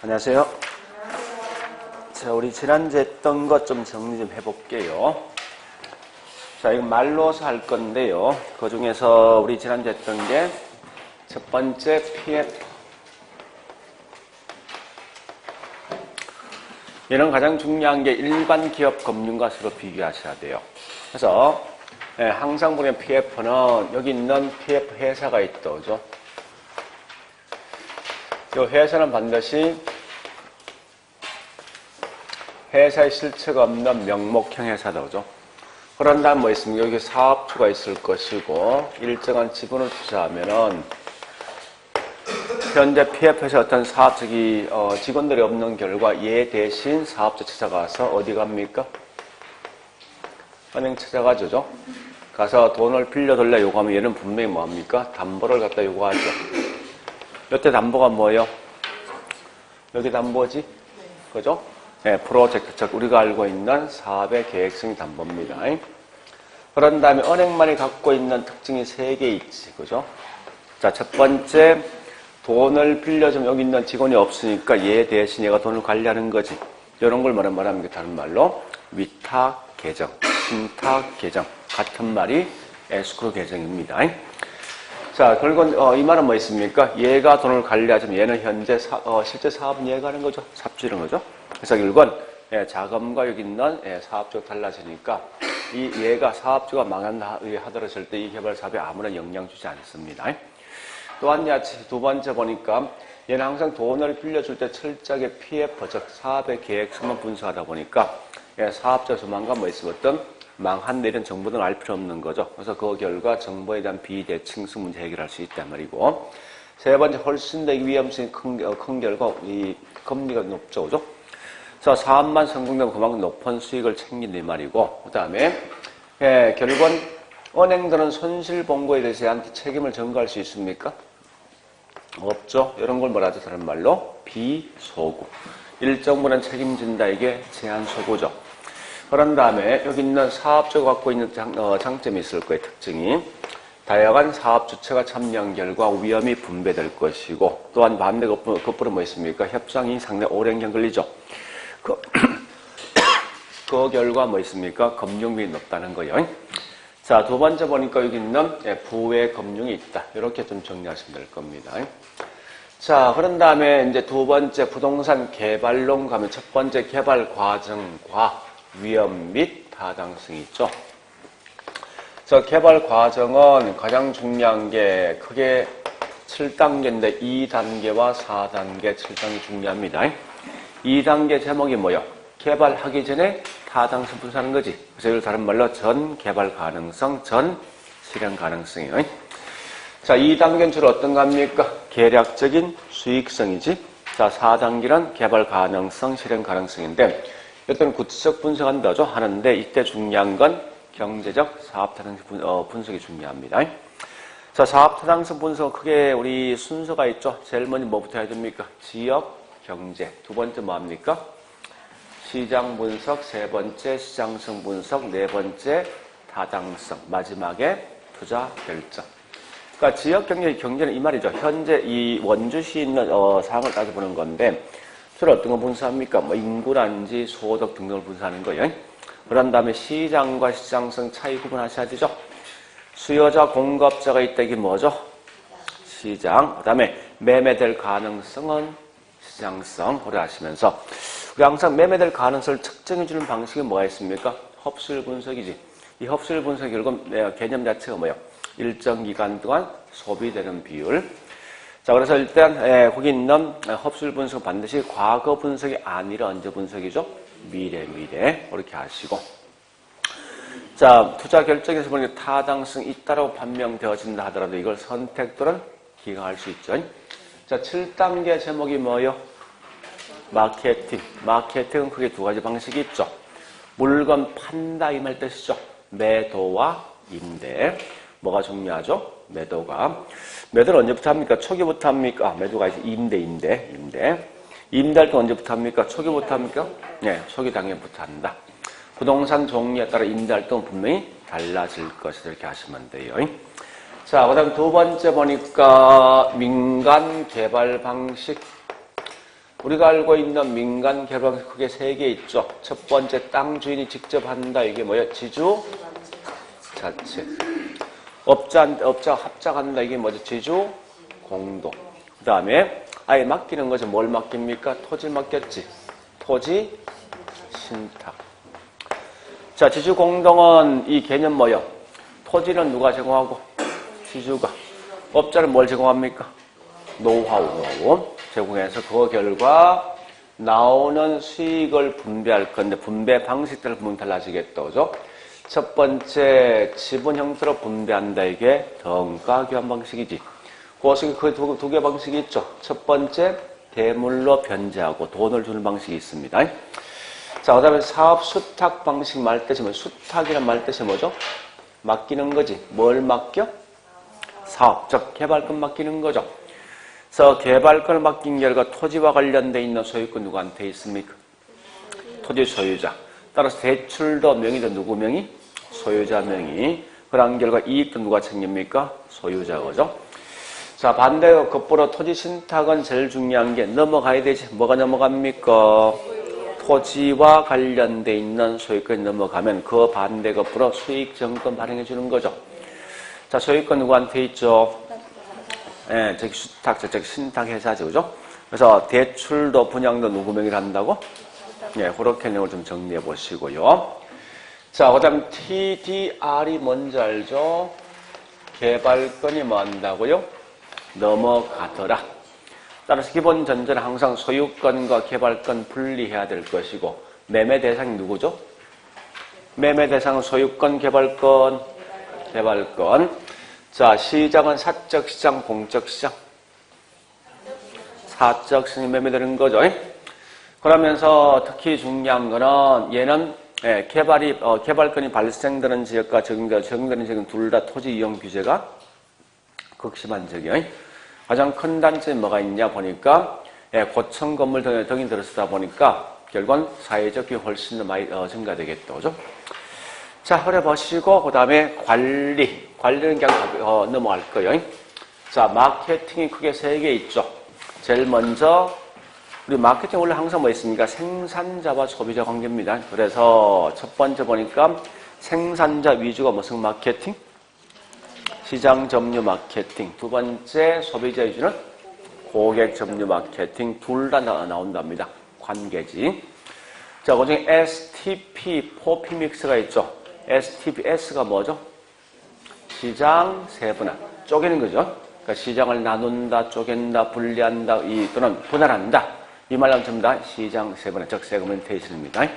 안녕하세요. 자, 우리 지난주에 했던 것 좀 정리 좀 해볼게요. 자, 이거 말로서 할 건데요. 그 중에서 우리 지난주에 했던 게 첫 번째 PF. 얘는 가장 중요한 게 일반 기업 금융과 서로 비교하셔야 돼요. 그래서 항상 보면 PF는 여기 있는 PF 회사가 있다, 그죠? 이 회사는 반드시 회사의 실체가 없는 명목형 회사다, 그죠? 그런 다음 뭐 있습니까? 여기 사업주가 있을 것이고, 일정한 지분을 투자하면은, 현재 PF에서 어떤 사업적이, 직원들이 없는 결과 얘 대신 사업자 찾아가서 어디 갑니까? 은행 찾아가죠, 그죠? 가서 돈을 빌려달라 요구하면 얘는 분명히 뭐합니까? 담보를 갖다 요구하죠. 여태 담보가 뭐예요? 여기 담보지? 그죠? 네, 프로젝트, 즉 우리가 알고 있는 사업의 계획성이 담보입니다. 그런 다음에 은행만이 갖고 있는 특징이 3개 있지, 그죠? 자, 첫 번째, 돈을 빌려주면 여기 있는 직원이 없으니까 얘 대신 얘가 돈을 관리하는 거지. 이런 걸 말합니까? 다른 말로 위탁 계정, 신탁 계정 같은 말이 에스크로 계정입니다. 자, 결국은 이 말은 뭐 있습니까? 얘가 돈을 관리하지만 얘는 현재 실제 사업은 얘가 하는 거죠. 삽질은 거죠. 그래서 결국은 자금과 여기 있는 사업주가 달라지니까 얘가 사업주가 망한다 하더라도 절대 이 개발 사업에 아무런 영향 주지 않습니다. 또한 두 번째 보니까 얘는 항상 돈을 빌려줄 때 철저하게 PF, 즉 사업의 계획성만 분석하다 보니까 사업자 조만간 뭐 있으면 어떤 망한 내일은 정보는 알 필요 없는 거죠. 그래서 그 결과 정보에 대한 비대칭성 문제 해결할 수 있단 말이고, 세 번째 훨씬 더 위험성이 큰 결과 이 금리가 높죠, 그죠? 그래서 사업만 성공되면 그만큼 높은 수익을 챙긴다 이 말이고, 그 다음에 결국은 은행들은 손실 본 거에 대해서 책임을 전가할 수 있습니까? 없죠. 이런 걸 뭐라 하죠? 다른 말로 비소구. 일정 부분 책임진다, 이게 제한소구죠. 그런 다음에 여기 있는 사업주가 갖고 있는 장점이 있을 거예요. 특징이 다양한 사업 주체가 참여한 결과 위험이 분배될 것이고, 또한 반대 거꾸로 뭐 있습니까? 협상이 상당히 오랜 기간 걸리죠. 그 결과 뭐 있습니까? 금융비이 높다는 거예요. 자, 두 번째 보니까 여기 있는 부의 금융이 있다. 이렇게 좀 정리하시면 될 겁니다. 자, 그런 다음에 이제 두 번째 부동산 개발론 가면 첫 번째 개발 과정과 위험 및 타당성이 있죠. 그래서 개발 과정은 가장 중요한 게 크게 7단계인데 2단계와 4단계 7단계 중요합니다. 2단계 제목이 뭐예요? 개발하기 전에 타당성 분석하는 거지. 그래서 이걸 다른 말로 전 개발 가능성, 전 실현 가능성이에요. 자, 2단계는 주로 어떤 겁니까? 계략적인 수익성이지. 자, 4단계는 개발 가능성, 실현 가능성인데, 어떤 구체적 분석한다죠? 하는데, 이때 중요한 건 경제적 사업 타당성 분석이 중요합니다. 자, 사업 타당성 분석 크게 우리 순서가 있죠? 제일 먼저 뭐부터 해야 됩니까? 지역, 경제. 두 번째 뭐합니까? 시장 분석, 세 번째 시장성 분석, 네 번째 타당성, 마지막에 투자 결정. 그러니까 지역 경제는 이 말이죠. 현재 이 원주시에 있는 상황을 따져보는 건데, 주로 어떤 거 분석합니까? 뭐 인구란지, 소득 등등을 분석하는 거예요. 그런 다음에 시장과 시장성 차이 구분하셔야 되죠. 수요자, 공급자가 있다, 이게 뭐죠? 시장. 그 다음에 매매될 가능성은 시장성, 고려하시면서 우리 항상 매매될 가능성을 측정해주는 방식이 뭐가 있습니까? 흡수율 분석이지. 이 흡수율 분석 결국 개념 자체가 뭐예요? 일정 기간 동안 소비되는 비율. 자, 그래서 일단 거기 있는 흡수율 분석 반드시 과거 분석이 아니라 언제 분석이죠? 미래. 이렇게 하시고. 자, 투자 결정에서 보니까 타당성이 있다라고 판명되어진다 하더라도 이걸 선택 또는 기각할 수 있죠. 자, 7단계 제목이 뭐예요? 마케팅. 마케팅은 크게 두 가지 방식이 있죠. 물건 판다 이 말 뜻이죠. 매도와 임대. 뭐가 중요하죠? 매도가. 매도는 언제부터 합니까? 초기부터 합니까? 매도가 이제 임대. 임대할 때 언제부터 합니까? 초기부터 합니까? 네, 초기 당연부터 한다. 부동산 종류에 따라 임대할 때는 분명히 달라질 것이다. 이렇게 하시면 돼요. 자, 그 다음 두 번째 보니까 민간 개발 방식. 우리가 알고 있는 민간 개발 크게 세 개 있죠. 첫 번째 땅 주인이 직접 한다. 이게 뭐예요? 지주 자체. 업자 합작한다. 이게 뭐죠? 지주 공동. 그 다음에 아예 맡기는 거죠. 뭘 맡깁니까? 토지 맡겼지. 토지 신탁. 자, 지주 공동은 이 개념 뭐예요? 토지는 누가 제공하고? 지주가. 업자는 뭘 제공합니까? 노하우 제공해서 그 결과 나오는 수익을 분배할 건데 분배 방식대로 보면 달라지겠다. 그죠? 첫 번째 지분 형태로 분배한다. 이게 덩가 교환 방식이지. 그 두 개 방식이 있죠. 첫 번째 대물로 변제하고 돈을 주는 방식이 있습니다. 자, 그 다음에 사업 수탁 방식 말 뜻이 뭐죠? 수탁이란 말 뜻이 뭐죠? 맡기는 거지. 뭘 맡겨? 사업, 즉 개발권 맡기는 거죠. 그래서 개발권을 맡긴 결과 토지와 관련돼 있는 소유권 누구한테 있습니까? 토지 소유자. 따라서 대출도 명의도 누구 명의? 소유자 명의. 그런 결과 이익도 누가 챙깁니까? 소유자 거죠. 자, 반대로 거꾸로 토지 신탁은 제일 중요한 게 넘어가야 되지. 뭐가 넘어갑니까? 토지와 관련돼 있는 소유권이 넘어가면 그 반대 거꾸로 수익 정권 발행해 주는 거죠. 자, 소유권 누구한테 있죠? 예, 즉 수탁, 즉 신탁 회사죠, 그죠? 그래서 대출도 분양도 누구 명의로 한다고? 예, 그렇게 내용을 좀 정리해 보시고요. 자, 그다음 TDR이 뭔지 알죠? 개발권이 뭐 한다고요? 넘어가더라. 따라서 기본 전제는 항상 소유권과 개발권 분리해야 될 것이고 매매 대상이 누구죠? 매매 대상은 소유권, 개발권. 자, 시장은 사적 시장, 공적 시장. 사적 시장이 매매되는 거죠. 그러면서 특히 중요한 거는 얘는 개발권이 발생되는 지역과 적용되는 지역은 둘 다 토지 이용 규제가 극심한 지역이에요. 가장 큰 단점이 뭐가 있냐 보니까 고층 건물 등이 들어서다 보니까 결국은 사회적 기회 훨씬 더 많이 증가되겠죠. 그죠? 자, 그래 보시고 그 다음에 관리는 그냥 넘어갈 거예요. 자, 마케팅이 크게 세 개 있죠. 제일 먼저 우리 마케팅 원래 항상 뭐 있습니까? 생산자와 소비자 관계입니다. 그래서 첫 번째 보니까 생산자 위주가 무슨 마케팅? 시장 점유 마케팅. 두 번째 소비자 위주는 고객 점유 마케팅. 둘 다 나온답니다. 관계지. 자, 그중에 STP, 포피 믹스가 있죠. STPS가 뭐죠? 시장 세분화. 쪼개는 거죠. 그러니까 시장을 나눈다, 쪼갠다, 분리한다, 또는 분할한다. 이 말로 전부 다 시장 세분화, 즉 세그멘테이션입니다.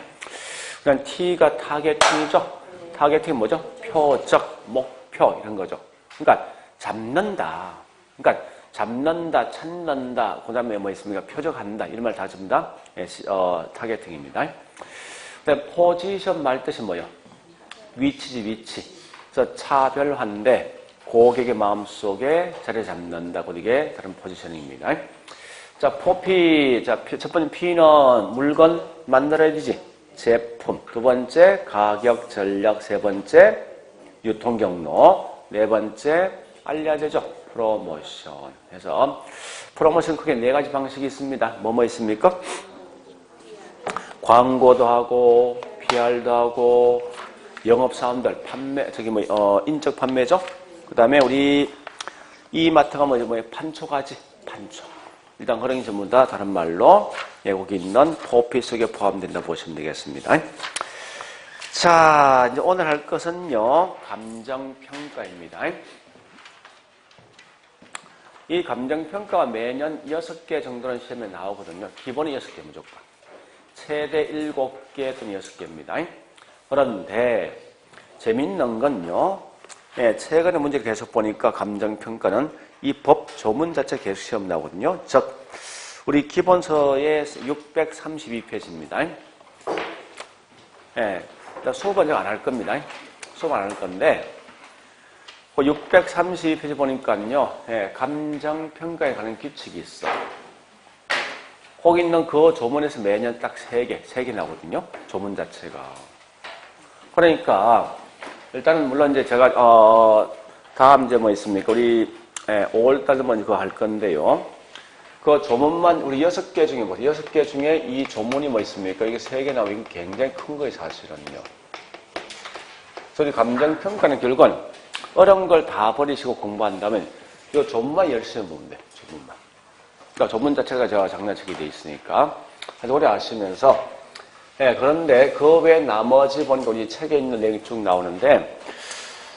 그다음 T가 타겟팅이죠. 타겟팅이 뭐죠? 표적, 목표 이런 거죠. 그러니까 잡는다. 그러니까 잡는다, 찾는다. 그다음에 뭐 있습니까? 표적한다. 이런 말 다 전부 다 타겟팅입니다. 그다음 포지션 말 뜻이 뭐예요? 위치지, 위치. 그래서 차별화인데 고객의 마음속에 자리 잡는다. 이게 다른 포지셔닝입니다. 자, 포피. 자, 첫 번째 P는 물건 만들어야 되지. 제품. 두 번째 가격 전략. 세 번째 유통 경로. 네 번째 알려야 되죠. 프로모션. 그래서 프로모션 크게 네 가지 방식이 있습니다. 뭐뭐 있습니까? 광고도 하고 PR도 하고 영업사원들 판매, 인적 판매죠. 그 다음에 우리 이마트가 뭐예요? 판초가지. 판초. 일단 그런 게 전부 다 다른 말로 거기 있는 포피 속에 포함된다 보시면 되겠습니다. 자, 이제 오늘 할 것은요, 감정평가입니다. 이 감정평가가 매년 6개 정도는 시험에 나오거든요. 기본이 6개 무조건. 최대 7개 또는 6개입니다. 그런데 재밌는 건요, 최근에 문제를 계속 보니까 감정평가는 이 법 조문 자체 계속 시험 나오거든요. 즉, 우리 기본서의 632페이지입니다. 수업은 제가 안 할 겁니다. 수업 안 할 건데, 632페이지 보니까요, 감정평가에 관한 규칙이 있어. 거기 있는 그 조문에서 매년 딱 3개 나오거든요. 조문 자체가. 그러니까, 일단은 물론 이제 제가, 다음 이제 뭐 있습니까? 우리 5월달에 먼저 그거 할 건데요. 그 조문만 우리 6개 중에 뭐 6개 중에 이 조문이 뭐 있습니까? 이게 3개 나오면 굉장히 큰 거예요, 사실은요. 그래서 감정평가는 결국은 어려운 걸 다 버리시고 공부한다면 이 조문만 열심히 보면 돼, 조문만. 그러니까 조문 자체가 제가 장난치게 돼 있으니까 아주 오래 아시면서 예, 그런데 그 외 나머지 보니까 우리 책에 있는 내용이 쭉 나오는데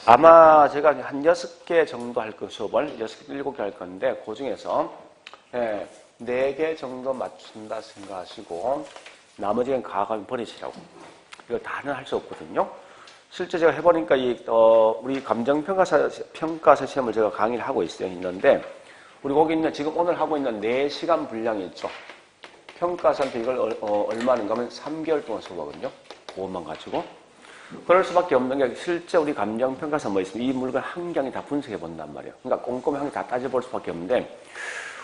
아마 제가 한 6개 정도 할 거 수업을 6개, 7개 할 건데 그 중에서 예, 4개 정도 맞춘다 생각하시고 나머지는 가감이 버리시라고. 이거 다는 할 수 없거든요. 실제 제가 해보니까 우리 감정평가사 시험을 제가 강의를 하고 있는데 우리 거기 있는 지금 오늘 하고 있는 4시간 분량이 있죠. 평가사한테 이걸 얼마인가 하면 3개월 동안 수업하거든요. 그것만 가지고. 그럴 수밖에 없는 게 실제 우리 감정평가사 뭐 있으면 이 물건 한 경이 다 분석해 본단 말이에요. 그러니까 꼼꼼히 한 개 다 따져볼 수밖에 없는데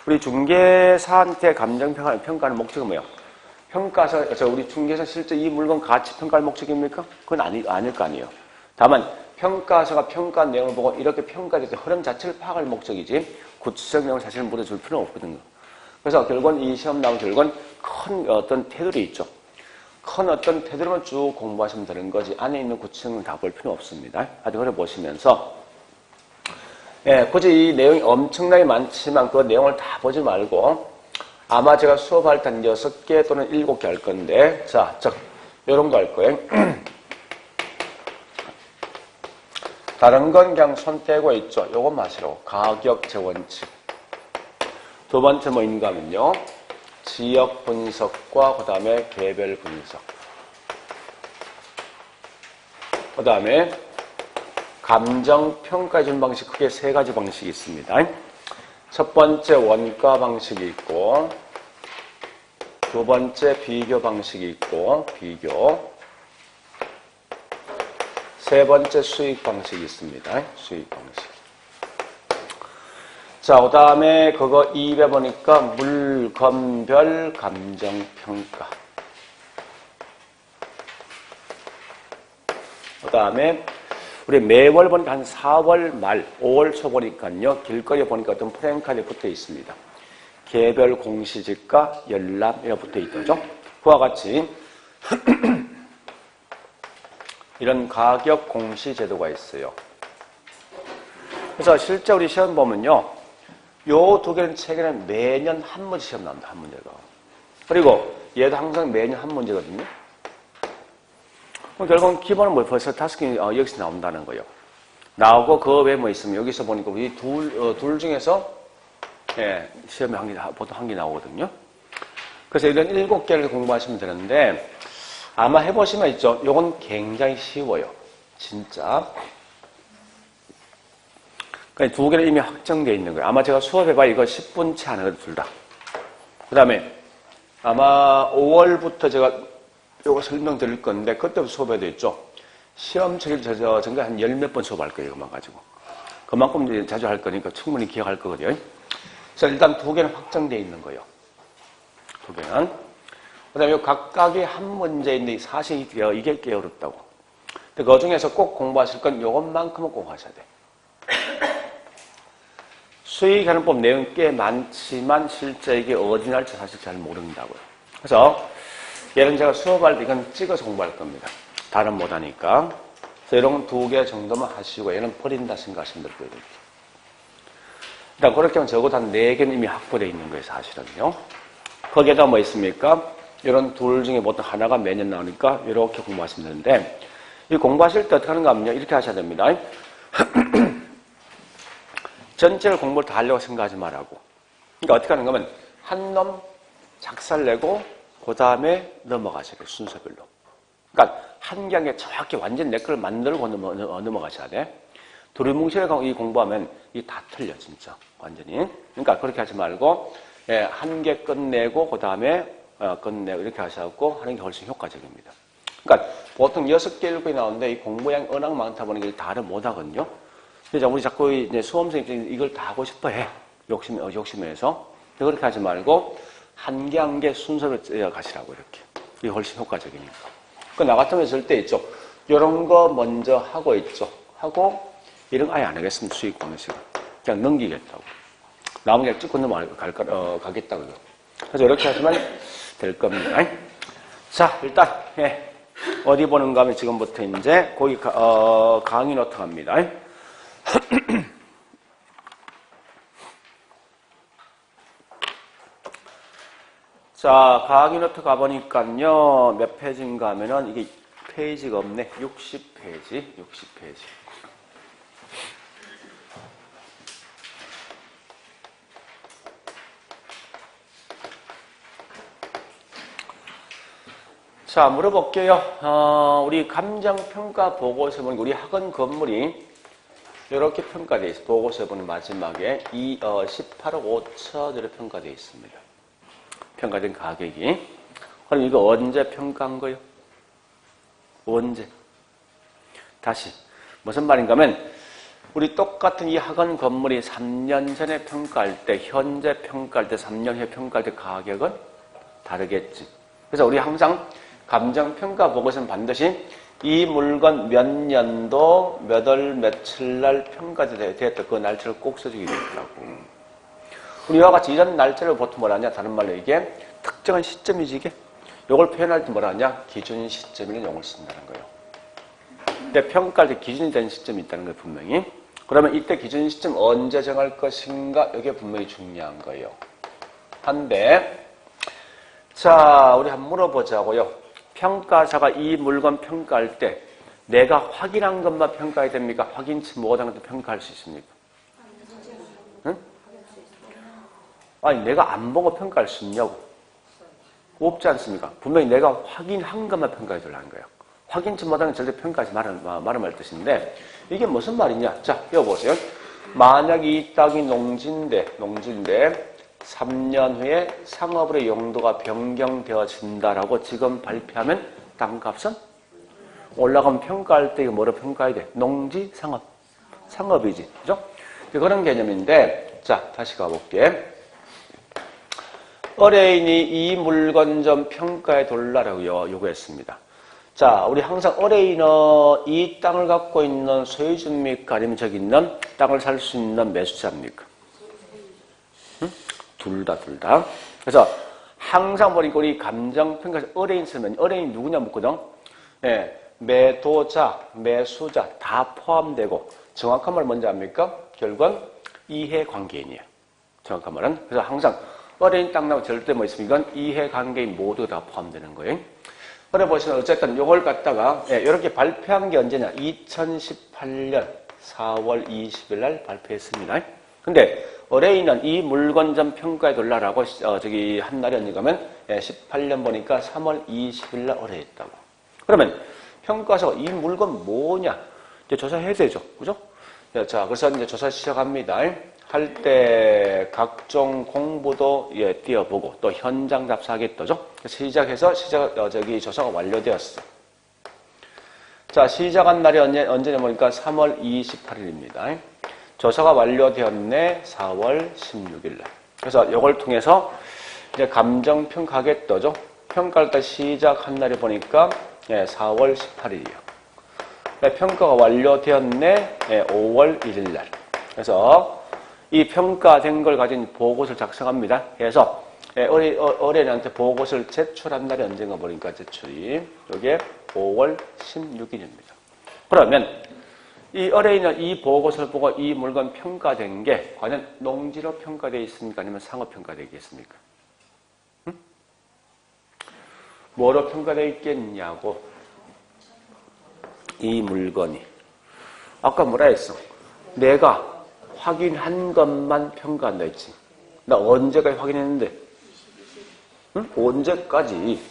우리 중개사한테 감정평가하는 목적은 뭐예요? 우리 중개사 실제 이 물건 가치 평가할 목적입니까? 그건 아닐 거 아니에요. 다만 평가사가 평가한 내용을 보고 이렇게 평가될 때 흐름 자체를 파악할 목적이지 구체적 내용을 사실 물어줄 필요는 없거든요. 그래서 결국은 이 시험 나온 결국은 큰 어떤 테두리 있죠. 큰 어떤 테두리만 쭉 공부하시면 되는 거지 안에 있는 구체적은 다 볼 필요 없습니다. 아주 그래 보시면서 예, 굳이 이 내용이 엄청나게 많지만 그 내용을 다 보지 말고 아마 제가 수업할 때 한 6개 또는 7개 할 건데 자, 요런 거 할 거예요. 다른 건 그냥 손 떼고 있죠. 요건 마시라고. 가격 재원칙. 두 번째 뭐인가 하면요. 지역 분석과 그 다음에 개별 분석. 그 다음에 감정평가해 주는 방식 크게 3가지 방식이 있습니다. 첫 번째 원가 방식이 있고 두 번째 비교 방식이 있고 비교 세 번째 수익 방식이 있습니다. 수익 방식. 자, 그 다음에 그거 2배 보니까 물건별 감정평가. 그 다음에 우리 매월 보니까 한 4월 말, 5월 초 보니까요. 길거리에 보니까 어떤 프랭카드에 붙어 있습니다. 개별 공시지가, 열람, 이렇게 붙어 있죠. 그와 같이 이런 가격 공시 제도가 있어요. 그래서 실제 우리 시험 보면요. 요 두 개는 책에는 매년 한 문제 시험 나옵니다. 한 문제가. 그리고 얘도 항상 매년 한 문제거든요. 그럼 결국은 기본은 뭐 벌써 5개 여기서 나온다는 거예요. 나오고 그 외에 뭐 있으면 여기서 보니까 우리 둘 중에서 예, 시험에 보통 한 개 나오거든요. 그래서 이런 7개를 공부하시면 되는데 아마 해보시면 있죠. 요건 굉장히 쉬워요. 진짜. 그러니까 두 개는 이미 확정되어 있는 거예요. 아마 제가 수업해봐 이거 10분 채 안 하거든요. 둘 다. 그 다음에 아마 5월부터 제가 요거 설명드릴 건데 그때부터 수업해도 있죠. 시험 책을 전가 한 10몇 번 수업할 거예요. 그만 가지고. 그만큼 이제 자주 할 거니까 충분히 기억할 거거든요. 그래서 일단 두 개는 확정되어 있는 거예요. 두 개는. 그 다음에 각각이 한 문제인데 사실 이게 꽤 어렵다고. 근데 그 중에서 꼭 공부하실 건 요것만큼은 꼭 하셔야 돼. 수익하는법 내용이 꽤 많지만 실제 이게 어디 날지 사실 잘 모른다고요. 그래서 얘는 제가 수업할 때 이건 찍어서 공부할 겁니다. 다른 못하니까. 그래서 이런 건 2개 정도만 하시고 얘는 버린다 생각하시면 될 거예요. 일단 그렇게 하면 적어도 한 4개는 이미 확보되어 있는 거예요. 사실은요. 거기에다 뭐 있습니까? 이런 둘 중에 보통 하나가 매년 나오니까 이렇게 공부하시면 되는데 이 공부하실 때 어떻게 하는가 하면요. 이렇게 하셔야 됩니다. 전체를 공부를 다 하려고 생각하지 말라고. 그러니까 어떻게 하는가 하면 한 놈 작살내고 그 다음에 넘어가셔야 돼요. 순서별로. 그러니까 한 강에 정확히 완전 내 걸 만들고 넘어가셔야 돼. 두루뭉실하게 이 공부하면 이 다 틀려 진짜 완전히. 그러니까 그렇게 하지 말고 한 개 끝내고 그 다음에 끝내고 이렇게 하셔갖고 하는 게 훨씬 효과적입니다. 그러니까 보통 6개, 7개 나오는데 이 공부량이 워낙 많다 보니까 다를 못하거든요. 그래서 우리 자꾸 이제 수험생들이 이걸 다 하고 싶어 해. 욕심에서. 그렇게 하지 말고 한 개 한 개 순서를 가시라고 이렇게. 이게 훨씬 효과적이니까. 나 같으면 있을 때 있죠. 이런 거 먼저 하고 있죠. 하고 이런 거 아예 안 하겠습니다. 수익 공식을. 그냥 넘기겠다고. 나오면 그냥 찍고 가겠다고요. 그래서 이렇게 하시면 될 겁니다. 자, 일단, 예. 어디 보는가 하면 지금부터 이제 거기 강의 노트 갑니다. 자, 강의 노트 가보니까요, 몇 페이지인가 하면은 이게 페이지가 없네. 60페이지. 자, 물어볼게요. 우리 감정평가 보고서 보니까 우리 학원 건물이 이렇게 평가되어 있어요. 보고서 보는 마지막에 18억 5천으로 평가되어 있습니다. 평가된 가격이. 그럼 이거 언제 평가한 거예요? 언제? 다시. 무슨 말인가 하면 우리 똑같은 이 학원 건물이 3년 전에 평가할 때, 현재 평가할 때, 3년 후에 평가할 때 가격은 다르겠지. 그래서 우리 항상 감정평가 보고서는 반드시 이 물건 몇 년도 몇 월 며칠 날 평가되었다. 그 날짜를 꼭 써주게 되어 있다고. 우리와 같이 이런 날짜를 보통 뭐라 하냐? 다른 말로 이게 특정한 시점이지 이게. 이걸 표현할 때 뭐라 하냐? 기준 시점이라는 용어를 쓴다는 거예요. 근데 평가할 때 기준이 되는 시점이 있다는 거예요. 분명히. 그러면 이때 기준 시점 언제 정할 것인가? 이게 분명히 중요한 거예요. 한데 자, 우리 한번 물어보자고요. 평가사가 이 물건 평가할 때 내가 확인한 것만 평가해야 됩니까? 확인치 못한 것도 평가할 수 있습니까? 응? 아니, 내가 안 보고 평가할 수 있냐고. 없지 않습니까? 분명히 내가 확인한 것만 평가해 달라는 거예요. 확인치 못한 건 절대 평가하지 말아말 뜻인데, 이게 무슨 말이냐? 자, 여보세요. 만약 이 땅이 농지인데 3년 후에 상업으로 용도가 변경되어진다라고 지금 발표하면 땅값은 올라가면 평가할 때 이거 뭐로 평가해야 돼? 농지, 상업. 상업이지. 그죠? 그런 개념인데, 자, 다시 가볼게. 의뢰인이 이 물건 좀 평가해 달라고 요구했습니다. 자, 우리 항상 의뢰인은 이 땅을 갖고 있는 소유주입니까? 아니면 저기 있는 땅을 살 수 있는 매수자입니까? 둘 다. 그래서 항상 보니까 우리 감정평가에서 의뢰인 쓰면 의뢰인이 누구냐 묻거든. 네, 매도자, 매수자 다 포함되고 정확한 말 뭔지 압니까? 결국은 이해관계인이에요. 정확한 말은. 그래서 항상 의뢰인 땅 나오면 절대 뭐 있으면 이건 이해관계인 모두 다 포함되는 거예요. 그래 보시면 어쨌든 이걸 갖다가 이렇게 발표한 게 언제냐? 2018년 4월 20일 날 발표했습니다. 근데 의뢰인은 이 물건 좀 평가해 달라고 한 날이 언제 가면 18년 보니까 3월 20일 날 의뢰했다고. 그러면 평가서 이 물건 뭐냐? 이제 조사해야 되죠. 그죠? 자, 그래서 이제 조사 시작합니다. 할 때 각종 공부도 띄워보고 또 현장 답사하겠다죠. 시작해서 조사가 완료되었어. 자, 시작한 날이 언제냐 보니까 3월 28일입니다. 조사가 완료되었네. 4월 16일 날. 그래서 이걸 통해서 이제 감정평가하겠다죠. 평가할 때 시작한 날이 보니까 4월 18일이요. 평가가 완료되었네. 5월 1일 날. 그래서 이 평가된 걸 가진 보고서를 작성합니다. 그래서 의뢰인한테 보고서를 제출한 날이 언젠가 보니까 제출이 이게 5월 16일입니다. 그러면 이 의뢰인은 이 보고서를 보고 이 물건 평가된 게 과연 농지로 평가되어 있습니까? 아니면 상업 평가되겠습니까? 응? 뭐로 평가되어 있겠냐고. 이 물건이. 아까 뭐라 했어? 내가 확인한 것만 평가한다 했지. 나 언제까지 확인했는데? 응? 언제까지?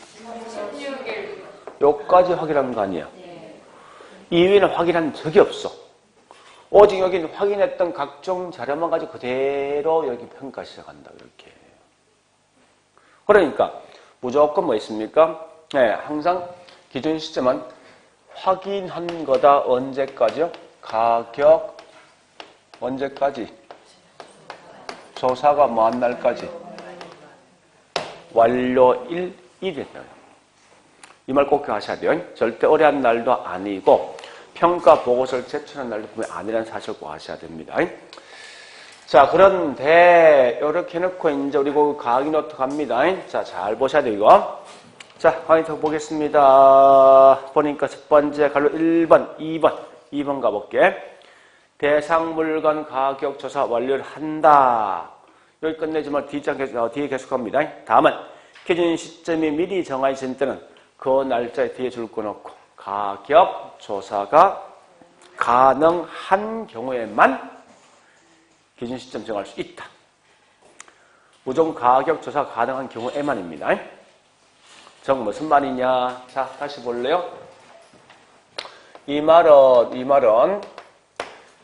여기까지 확인한 거 아니야. 이외에는 확인한 적이 없어. 오직 여기는 확인했던 각종 자료만 가지고 그대로 여기 평가 시작한다. 이렇게. 그러니까 무조건 뭐 있습니까? 네, 항상 기준 시점은 확인한 거다. 언제까지요? 가격 언제까지? 조사가 뭐 한 날까지? 완료일 1일이에요. 이 말 꼭 하셔야 돼요. 절대 어려운 날도 아니고 평가 보고서를 제출한 날도 분명히 아니라는 사실을 꼭 아셔야 됩니다. 자, 그런데, 이렇게 해놓고, 이제, 우리 그 강의 노트 갑니다. 자, 잘 보셔야 돼요, 이거. 자, 강의 노트 보겠습니다. 보니까 첫 번째 갈로 1번, 2번 가볼게. 대상 물건 가격 조사 완료를 한다. 여기 끝내지만 뒤에 계속합니다. 다음은, 기준 시점이 미리 정해진 때는 그 날짜에 뒤에 줄 거 넣고, 가격 조사가 가능한 경우에만 기준 시점 정할 수 있다. 무조건 가격 조사 가능한 경우에만입니다. 정 무슨 말이냐? 자, 다시 볼래요? 이 말은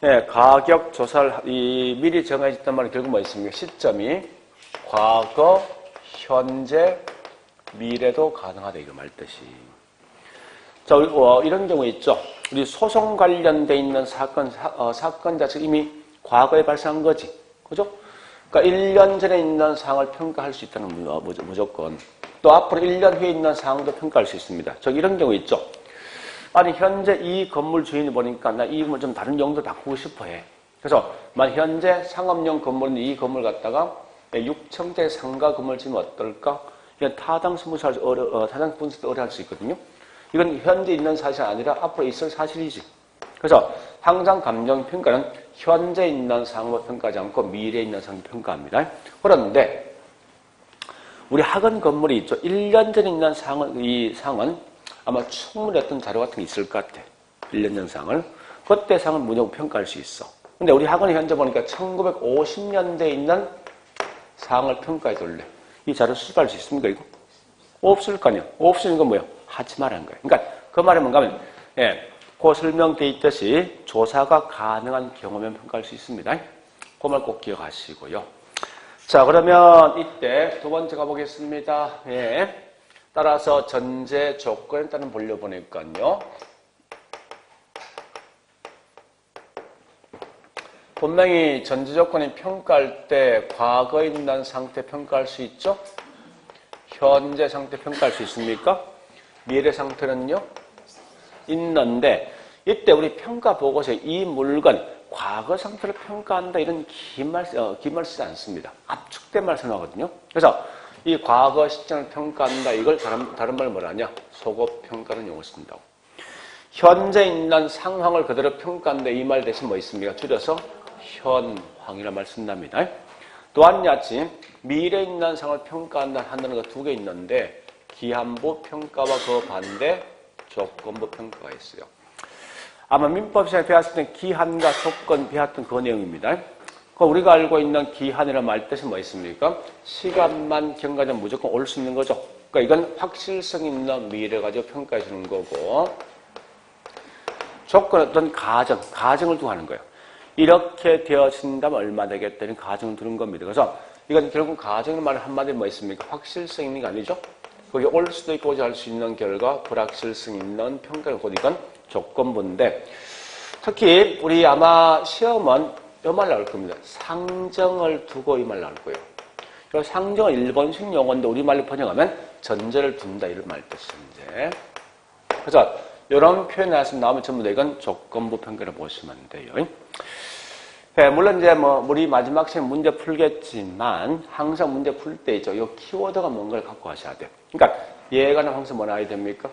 네, 가격 조사를 미리 정해졌단 말은 결국 뭐 있습니까? 시점이 과거, 현재, 미래도 가능하다 이거 말 뜻이. 자, 이런 경우 있죠. 우리 소송 관련돼 있는 사건 자체가 이미 과거에 발생한 거지. 그죠? 그러니까 1년 전에 있는 사항을 평가할 수 있다는 무조건. 또 앞으로 1년 후에 있는 사항도 평가할 수 있습니다. 저 이런 경우 있죠. 아니, 현재 이 건물 주인이 보니까 나 이 건물 좀 다른 용도로 바꾸고 싶어 해. 그래서 현재 상업용 건물은 이 건물 갖다가 6층짜리 상가 건물 지면 어떨까? 이건 타당 분수도 어려할 수 있거든요. 이건 현재 있는 사실이 아니라 앞으로 있을 사실이지. 그래서 항상 감정평가는 현재 있는 상황을 평가하지 않고 미래에 있는 상황을 평가합니다. 그런데 우리 학원 건물이 있죠. 1년 전에 있는 이 상은 아마 충분히 어떤 자료 같은 게 있을 것 같아. 1년 전 상을. 그때 상을 무조건 평가할 수 있어. 근데 우리 학원이 현재 보니까 1950년대에 있는 상을 평가해 줄래. 이 자료 수집할 수 있습니까, 이거? 없을 거 아니야. 없으니까 건 뭐야? 하지 말라는 거예요. 그러니까 그 말이 뭔가 하면, 그 설명되어 있듯이 조사가 가능한 경우면 평가할 수 있습니다. 그 말 꼭 기억하시고요. 자, 그러면 이때 두 번째 가보겠습니다. 따라서 전제 조건에 따른 돌려보니까요. 분명히 전제 조건이 평가할 때 과거에 있는 상태 평가할 수 있죠? 현재 상태 평가할 수 있습니까? 미래 상태는요? 있는데 이때 우리 평가 보고서에 이 물건 과거 상태를 평가한다 이런 긴 말 쓰지 않습니다. 압축된 말 사용하거든요. 그래서 이 과거 시점을 평가한다 이걸 다른 말로 뭐라 하냐? 소급평가는 용어를 쓴다고. 현재 있는 상황을 그대로 평가한다 이 말 대신 뭐 있습니까? 줄여서 현황이라는 말 쓴답니다. 또한 같이 미래에 있는 상황을 평가한다 하는 거 두 개 있는데 기한부 평가와 그 반대 조건부 평가가 있어요. 아마 민법 시간에 배웠을 때 기한과 조건 배웠던 그 내용입니다. 우리가 알고 있는 기한이라는 말 뜻이 뭐 있습니까? 시간만 경과하면 무조건 올 수 있는 거죠. 그러니까 이건 확실성 있는 미래 가지고 평가해 주는 거고 조건은 어떤 가정을 두고 하는 거예요. 이렇게 되어진다면 얼마 되겠다는 가정을 두는 겁니다. 그래서 이건 결국 가정의 말 한마디로 뭐 있습니까? 확실성 있는 게 아니죠. 거기 올 수도 있고 오지 않을 수 있는 결과 불확실성 있는 평가를 곧 이건 조건부인데 특히 우리 아마 시험은 이 말 나올 겁니다. 상정을 두고 이 말 나올 거예요. 그래서 상정은 일본식 용어인데 우리말로 번역하면 전제를 둔다 이런 말 뜻인데 그래서 이런 표현이 나오면 전부 다 이건 조건부 평가를 보시면 돼요. 물론 이제 우리 마지막 시간 문제 풀겠지만 항상 문제 풀 때 있죠. 이 키워드가 뭔가를 갖고 가셔야 돼요. 그러니까 얘가는 항상 뭐 나와야 됩니까?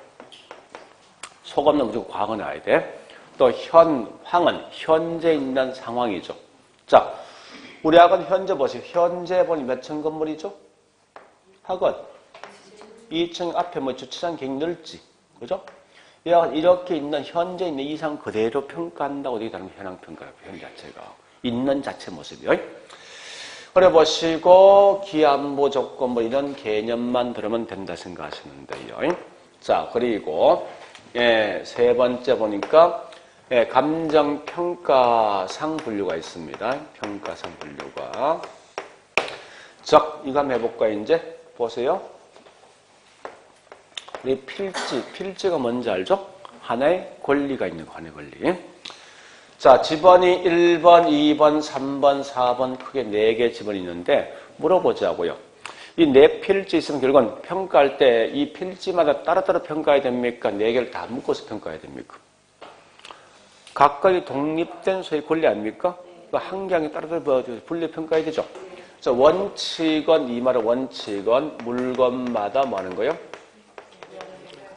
속없는 무조건 과거 나와야 돼. 또 현황은 현재 있는 상황이죠. 자, 우리 학원 현재 보세요. 현재 보니 몇 층 건물이죠? 학원 2층 앞에 뭐 주차장 굉장히 넓지. 그죠? 이렇게 있는 현재 있는 이상 그대로 평가한다고 되게 다른 현황 평가라고 현 자체가 있는 자체 모습이요. 그래 보시고 기한부 조건부 이런 개념만 들으면 된다 생각하시면 돼요. 자, 그리고 세 번째 보니까 감정평가상 분류가 있습니다. 평가상 분류가. 자, 이거 한번 해볼까요? 이제 보세요. 우리 필지가 뭔지 알죠? 하나의 권리가 있는 거, 하나의 권리. 자, 지번이 1번, 2번, 3번, 4번 크게 4개 지번이 있는데 물어보자고요. 이 4필지 있으면 결국은 평가할 때 이 필지마다 따로따로 평가해야 됩니까? 4개를 다 묶어서 평가해야 됩니까? 각각이 독립된 소위 권리 아닙니까? 그 한계항에 따라서 분리평가해야 되죠. 그래서 원칙은, 이 말은 원칙은 물건마다 뭐 하는 거예요?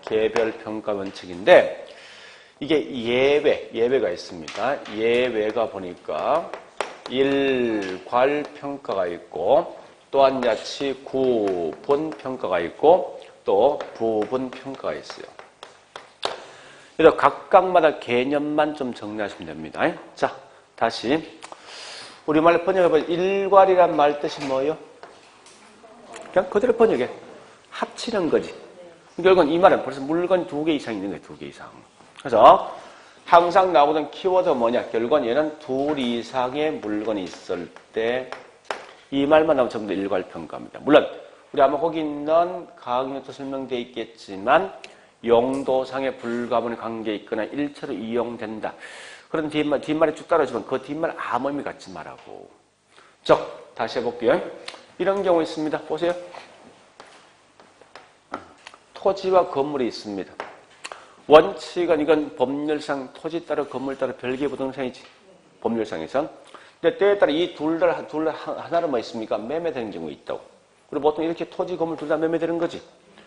개별평가 원칙인데, 이게 예외가 있습니다. 예외가 보니까 일괄평가가 있고, 또한 같이 구분평가가 있고, 또 부분평가가 있어요. 그래서 각각마다 개념만 좀 정리하시면 됩니다. 자, 다시. 우리말로 번역해보면 일괄이란 말 뜻이 뭐예요? 그냥 그대로 번역해. 합치는 거지. 결국은 이 말은 벌써 물건 2개 이상 있는 거예요. 2개 이상. 그래서 항상 나오던 키워드가 뭐냐? 결국은 얘는 2 이상의 물건이 있을 때 이 말만 나오면 전부 다 일괄평가입니다. 물론 우리 아마 거기 있는 가학력도 설명되어 있겠지만 용도상의 불가분의 관계에 있거나 일체로 이용된다. 그런 뒷말이 쭉 따라주면 그 뒷말 아무 의미 갖지 말라고. 즉, 다시 해볼게요. 이런 경우 있습니다. 보세요. 토지와 건물이 있습니다. 원칙은 이건 법률상 토지 따로 건물 따로 별개 부동산이지. 법률상에선. 근데 때에 따라 이 둘 하나로 뭐 있습니까? 매매되는 경우가 있다고. 그리고 보통 이렇게 토지, 건물 둘 다 매매되는 거지.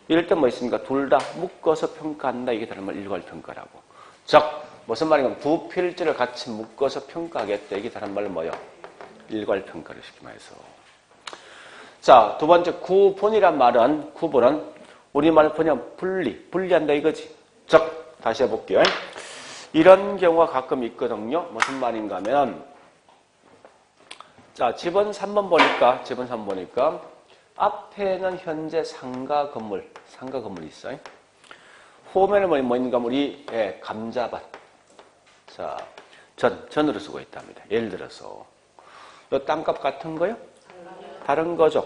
이럴 때 뭐 있습니까? 둘 다 묶어서 평가한다. 이게 다른 말 일괄평가라고. 즉, 무슨 말인가? 2 필지를 같이 묶어서 평가하겠다. 이게 다른 말로 뭐요? 일괄평가를 쉽게 말해서. 자, 두 번째 구분이란 말은, 구분은 우리말로 그냥 분리한다 이거지. 즉, 다시 해볼게요. 이런 경우가 가끔 있거든요. 무슨 말인가 하면, 자, 지번 3번 보니까, 앞에는 현재 상가 건물이 있어요. 후면에 뭐 있는가 하면 우리, 감자밭. 자, 전으로 쓰고 있답니다. 예를 들어서. 이 땅값 같은 거요? 다른 거죠.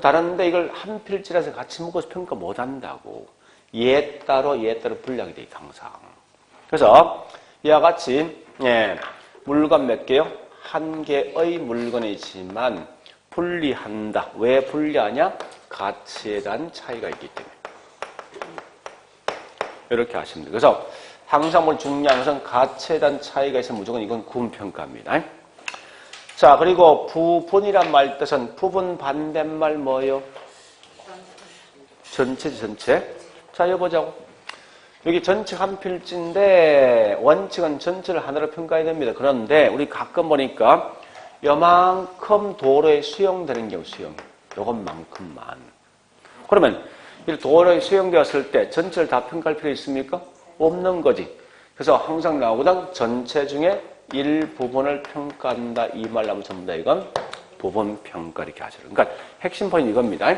다른데 이걸 한 필지라서 같이 묶어서 평가 못 한다고. 얘 따로 분리하게 돼 있다, 항상. 그래서, 이와 같이, 물건 몇 개요? 한 개의 물건이지만, 분리한다. 왜 분리하냐? 가치에 대한 차이가 있기 때문에. 이렇게 하시면 돼요. 그래서, 항상 뭘 중요한 것은 가치에 대한 차이가 있으면 무조건 이건 구분평가입니다. 자, 그리고 부분이란 말 뜻은 부분 반대말 뭐예요? 전체. 자, 여기 보자고. 여기 전체 한 필지인데 원칙은 전체를 하나로 평가해야 됩니다. 그런데 우리 가끔 보니까 요만큼 도로에 수용되는 경우 요것만큼만. 그러면 이 도로에 수용되었을 때 전체를 다 평가할 필요 있습니까? 없는 거지. 그래서 항상 나오거든 전체 중에 일부분을 평가한다. 이 말 나오면 전부 다 이건 부분평가 이렇게 하죠. 그러니까 핵심 포인트 이겁니다.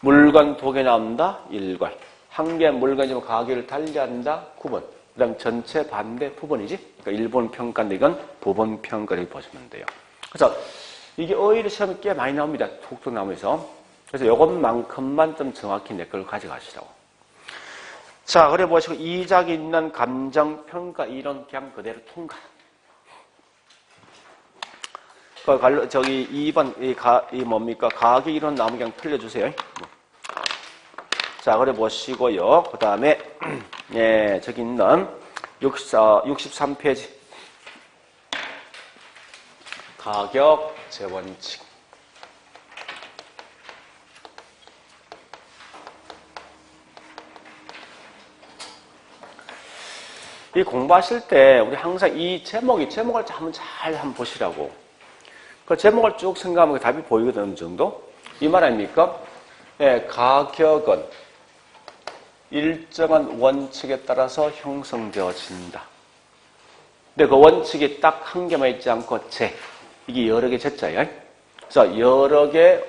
물건 2개 나온다. 일괄. 한 개 물건이면 가격을 달리한다. 구분. 그 다음 전체 반대 부분이지. 그러니까 일본 평가인데 이건 부분평가 이렇게 보시면 돼요. 그래서 이게 오히려 시험이 꽤 많이 나옵니다. 톡톡 나오면서. 그래서 이것만큼만 좀 정확히 내 걸 가져가시라고. 자, 그래 보시고 이작이 있는 감정평가 이론 그냥 그대로 통과. 저기 2번 이 뭡니까? 가격 이론 나오면 그냥 틀려주세요. 자, 그래 보시고요. 그 다음에 저기 있는 63페이지 가격 재원칙. 이 공부하실 때 우리 항상 이 제목을 한번 보시라고. 그 제목을 쭉 생각하면 답이 보이거든, 어느 정도. 이 말 아닙니까? 가격은 일정한 원칙에 따라서 형성되어진다. 근데 그 원칙이 딱 한 개만 있지 않고 이게 여러 개 제자예요. 그래서 여러 개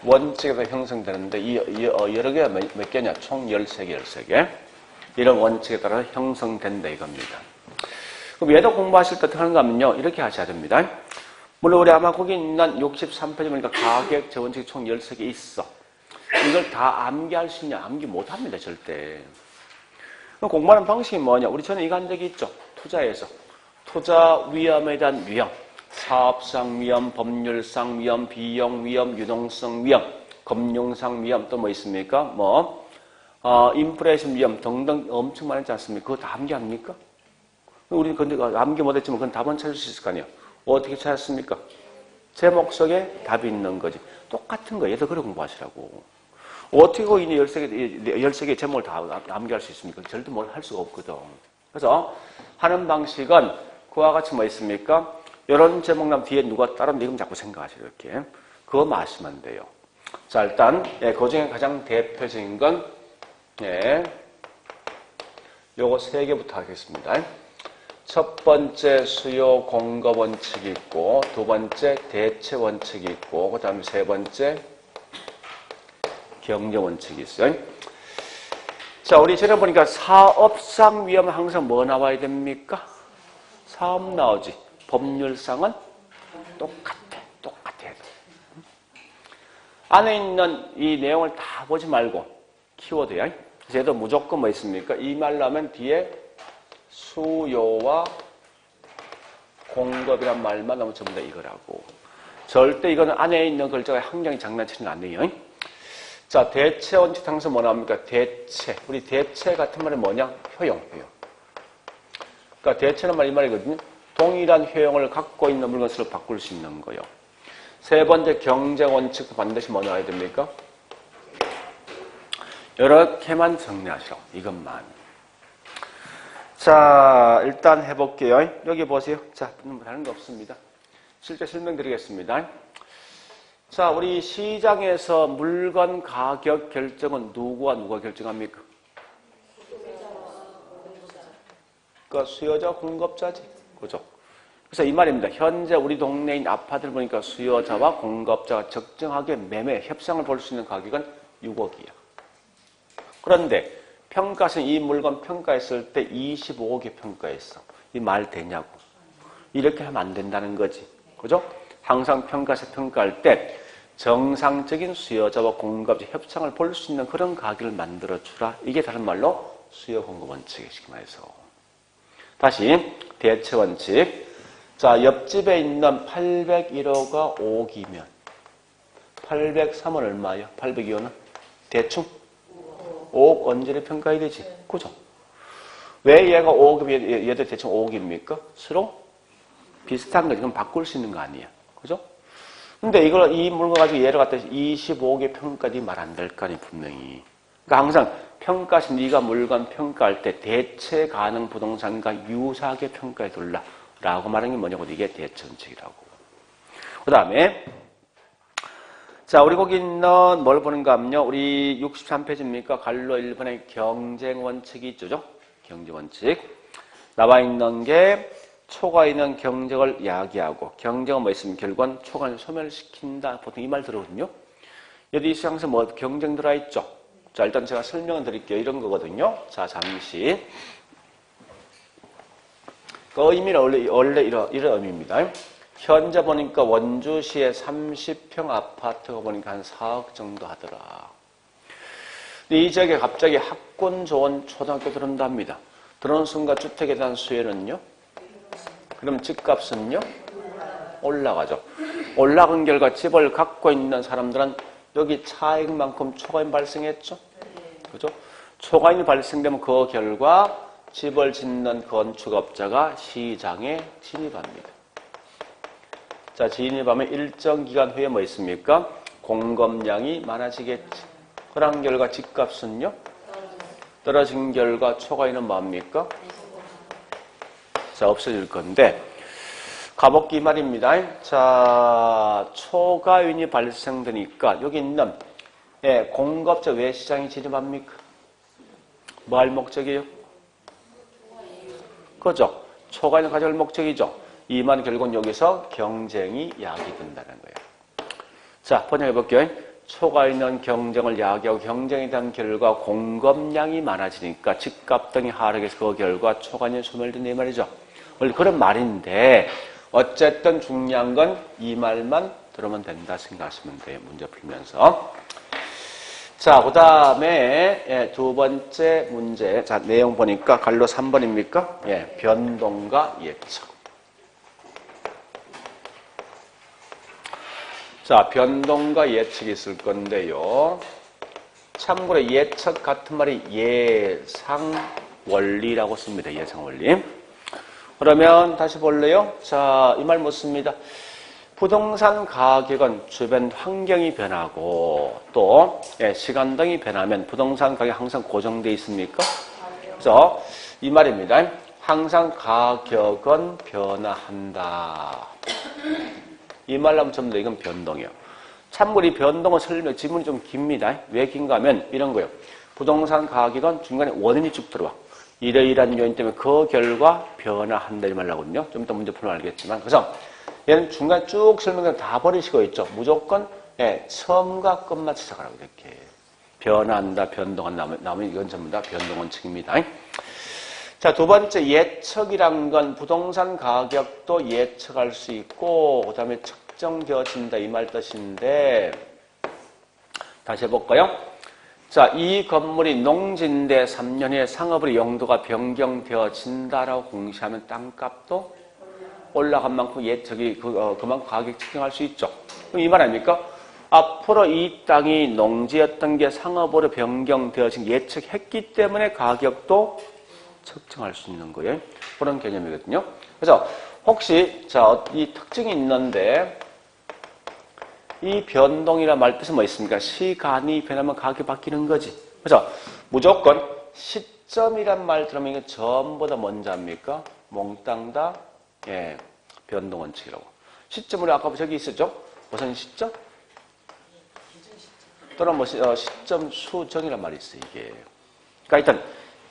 원칙에서 형성되는데 이 여러 개가 몇 개냐? 총 13개. 이런 원칙에 따라 형성된다 이겁니다. 그럼 얘도 공부하실 때 어떻게 하는가 하면요. 이렇게 하셔야 됩니다. 물론 우리 아마 거기 있는 63페이지 보니까 가격 재원칙이 총 13개 있어. 이걸 다 암기할 수 있냐? 암기 못합니다. 절대. 공부하는 방식이 뭐냐? 우리 전에 이거 한 적이 있죠. 투자에서. 투자 위험에 대한 위험. 사업상 위험, 법률상 위험, 비용 위험, 유동성 위험, 금융상 위험 또 뭐 있습니까? 인플레이션 위험 등등 엄청 많지 않습니까? 그거 다 암기합니까? 우리는 근데 암기 못했지만 그건 답은 찾을 수 있을 거 아니에요. 어떻게 찾았습니까? 제목 속에 답이 있는 거지. 똑같은 거예요. 얘도 그래 공부하시라고. 어떻게 이 13개 제목을 다 암기할 수 있습니까? 절대 뭘 할 수가 없거든. 그래서 하는 방식은 그와 같이 뭐 있습니까? 이런 제목 나면 뒤에 누가 따로 이름 자꾸 생각하시죠. 이렇게. 그거 마시면 돼요. 자, 일단 그 중에 가장 대표적인 건 요거 3개부터 하겠습니다. 첫 번째 수요 공급 원칙이 있고, 두 번째 대체 원칙이 있고, 그 다음에 세 번째 경제 원칙이 있어요. 자, 우리 전에 보니까 사업상 위험은 항상 뭐 나와야 됩니까? 사업 나오지. 법률상은 똑같아. 안에 있는 이 내용을 다 보지 말고 키워드야. 그래서 얘도 무조건 뭐 있습니까? 이 말로 하면 뒤에 수요와 공급이란 말만 나오면 전부 다 이거라고. 절대 이거는 안에 있는 글자가 항정이 장난치는 안 돼요. 자, 대체 원칙 항상 뭐 나옵니까? 대체. 우리 대체 같은 말은 뭐냐? 효용. 그러니까 대체는 이 말이거든요. 동일한 효용을 갖고 있는 물건으로 바꿀 수 있는 거예요. 세 번째 경쟁 원칙도 반드시 뭐 나와야 됩니까? 이렇게만 정리하시라고. 이것만. 자, 일단 해볼게요. 여기 보세요. 자, 다른 거 없습니다. 실제 설명드리겠습니다. 자, 우리 시장에서 물건 가격 결정은 누가 결정합니까? 그러니까 수요자 공급자지. 그죠? 그래서 이 말입니다. 현재 우리 동네에 있는 아파트를 보니까 수요자와 공급자가 적정하게 매매, 협상을 볼 수 있는 가격은 6억이야. 그런데 평가선 이 물건 평가했을 때 25억에 평가했어. 이 말 되냐고. 이렇게 하면 안 된다는 거지. 그죠? 항상 평가에서 평가할 때 정상적인 수요자와 공급자 협상을 볼 수 있는 그런 가격을 만들어주라. 이게 다른 말로 수요 공급 원칙에 쉽게 말해서. 다시 대체 원칙. 자, 옆집에 있는 801호가 5억이면 803은 얼마예요? 802호는? 대충 5억 언저리 평가해야 되지. 그죠? 왜 얘가 5억이면 얘도 대충 5억입니까? 서로 비슷한 거지. 그럼 바꿀 수 있는 거 아니야. 그죠? 근데 이 물건 가지고 얘를 갖다 25억의 평가지 말 안 될 거 아니야, 분명히. 그러니까 항상 평가시 네가 물건 평가할 때 대체 가능 부동산과 유사하게 평가해 둘라. 라고 말하는 게 뭐냐고. 이게 대체 원칙이라고. 그 다음에 자, 우리 거기 있는 뭘 보는가 하면요. 우리 63페이지입니까? 갈로 1번의 경쟁 원칙이 있죠. 경쟁 원칙. 나와 있는 게 초과 있는 경쟁을 야기하고, 경쟁은 뭐 있으면 결국은 초과를 소멸시킨다. 보통 이 말 들어거든요. 여기 이 시장에서 뭐 경쟁 들어있죠. 자, 일단 제가 설명을 드릴게요. 이런 거거든요. 자, 잠시. 그 의미는 원래 이런 의미입니다. 현재 보니까 원주시에 30평 아파트가 보니까 한 4억 정도 하더라. 근데 이 지역에 갑자기 학군 좋은 초등학교 들어온답니다. 들어오는 순간 주택에 대한 수요는요? 그럼 집값은요? 올라가죠. 올라간 결과 집을 갖고 있는 사람들은 여기 차익만큼 초과임 발생했죠? 그죠? 초과임이 발생되면 그 결과 집을 짓는 건축업자가 시장에 진입합니다. 자, 진입하면 일정 기간 후에 뭐 있습니까? 공급량이 많아지겠지. 그런 결과 집값은요? 떨어진 결과 초과인은 뭡니까? 자, 없어질 건데 가볼게 이 말입니다. 자, 초과인이 발생되니까 여기 있는 공급자 왜 시장에 진입합니까? 뭐 할 목적이에요? 그죠? 초과인을 가져갈 목적이죠. 이 말은 결국은 여기서 경쟁이 야기된다는 거예요. 자, 번역해 볼게요. 초과인은 경쟁을 야기하고 경쟁에 대한 결과 공급량이 많아지니까 집값 등이 하락해서 그 결과 초과인이 소멸된다 이 말이죠. 원래 그런 말인데 어쨌든 중요한 건 이 말만 들으면 된다 생각하시면 돼요. 문제 풀면서. 자, 그 다음에 두 번째 문제. 자, 내용 보니까 갈로 3번입니까? 예, 변동과 예측. 자, 변동과 예측이 있을 건데요. 참고로 예측 같은 말이 예상 원리라고 씁니다. 예상 원리. 그러면 다시 볼래요? 자, 이 말 묻습니다. 부동산 가격은 주변 환경이 변하고 또 시간 등이 변하면 부동산 가격이 항상 고정되어 있습니까? 그래서 이 말입니다. 항상 가격은 변화한다. 이 말로 하면 전부 다 이건 변동이에요. 참고로 이 변동은 설명, 지문이 좀 깁니다. 왜 긴가 하면 이런 거예요. 부동산 가격은 중간에 원인이 쭉 들어와. 이러이러한 요인 때문에 그 결과 변화한다 이 말하거든요. 좀 이따 문제 풀면 알겠지만. 그래서 얘는 중간에 쭉 설명을 다 버리시고 있죠. 무조건 처음과 끝만 찾아가라고 이렇게. 변화한다, 변동한다 나오면 이건 전부 다 변동원칙입니다. 자, 두 번째 예측이란 건 부동산 가격도 예측할 수 있고 그 다음에 측정되어진다 이 말 뜻인데 다시 해볼까요? 자, 이 건물이 농지인데 3년 후에 상업으로 용도가 변경되어진다라고 공시하면 땅값도 올라간 만큼 예측이 그만큼 가격 측정할 수 있죠. 그럼 이 말 아닙니까? 앞으로 이 땅이 농지였던 게 상업으로 변경되어진 예측했기 때문에 가격도 측정할 수 있는 거예요. 그런 개념이거든요. 그래서 혹시 자, 이 특징이 있는데 이 변동이란 말 뜻은 뭐 있습니까? 시간이 변하면 가격이 바뀌는 거지. 그래서 무조건 시점이란 말 들으면 이게 전부 다 뭔지 압니까? 몽땅 다 변동원칙이라고. 시점으로 아까 저기 있었죠? 무슨 시점? 또는 뭐 시점 수정이란 말이 있어요. 이게. 그러니까 일단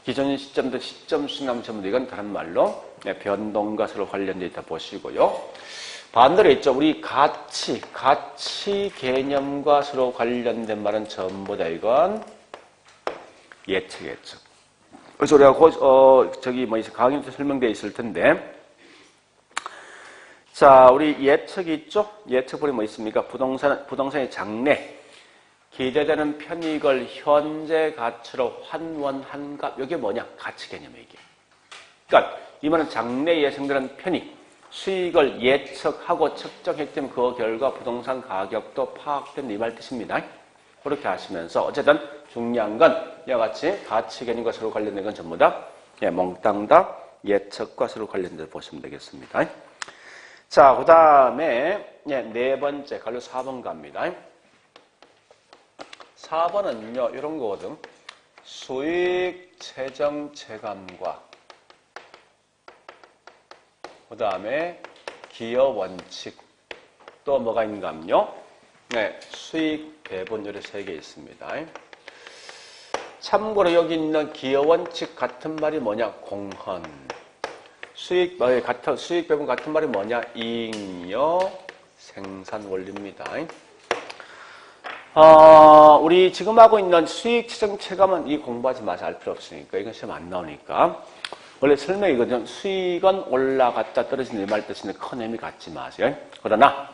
기존 시점도 시점 수남 전부 이건 다른 말로 변동과 서로 관련되어 있다 보시고요. 반대로 있죠. 우리 가치 개념과 서로 관련된 말은 전부 다 이건 예측. 그래서 우리가 저기 뭐 강의에서 설명되어 있을 텐데. 자, 우리 예측이 있죠? 예측본이 뭐 있습니까? 부동산의 장래, 기대되는 편익을 현재 가치로 환원한 값. 이게 뭐냐? 가치 개념이에요, 이게. 그러니까 이 말은 장래에 예상되는 편익, 수익을 예측하고 측정했기 때문에 그 결과 부동산 가격도 파악된 이 말 뜻입니다. 그렇게 하시면서 어쨌든 중요한 건 이와 같이 가치 개념과 서로 관련된 건 전부 다 몽땅 다 예측과 서로 관련돼서 보시면 되겠습니다. 자, 그 다음에 네 번째 갈로 4번 갑니다. 4번은요 이런 거거든. 수익 재정 체감과 그 다음에 기여 원칙 또 뭐가 있는가요? 수익 배분 요리 3개 있습니다. 참고로 여기 있는 기여 원칙 같은 말이 뭐냐? 공헌. 수익 배분 같은 말이 뭐냐? 잉여 생산 원리입니다. 우리 지금 하고 있는 수익 재정 체감은 이 공부하지 마세요. 알 필요 없으니까. 이건 시험 안 나오니까. 원래 설명이거든요. 수익은 올라갔다 떨어진다 이 말 뜻인데 큰 의미 갖지 마세요. 그러나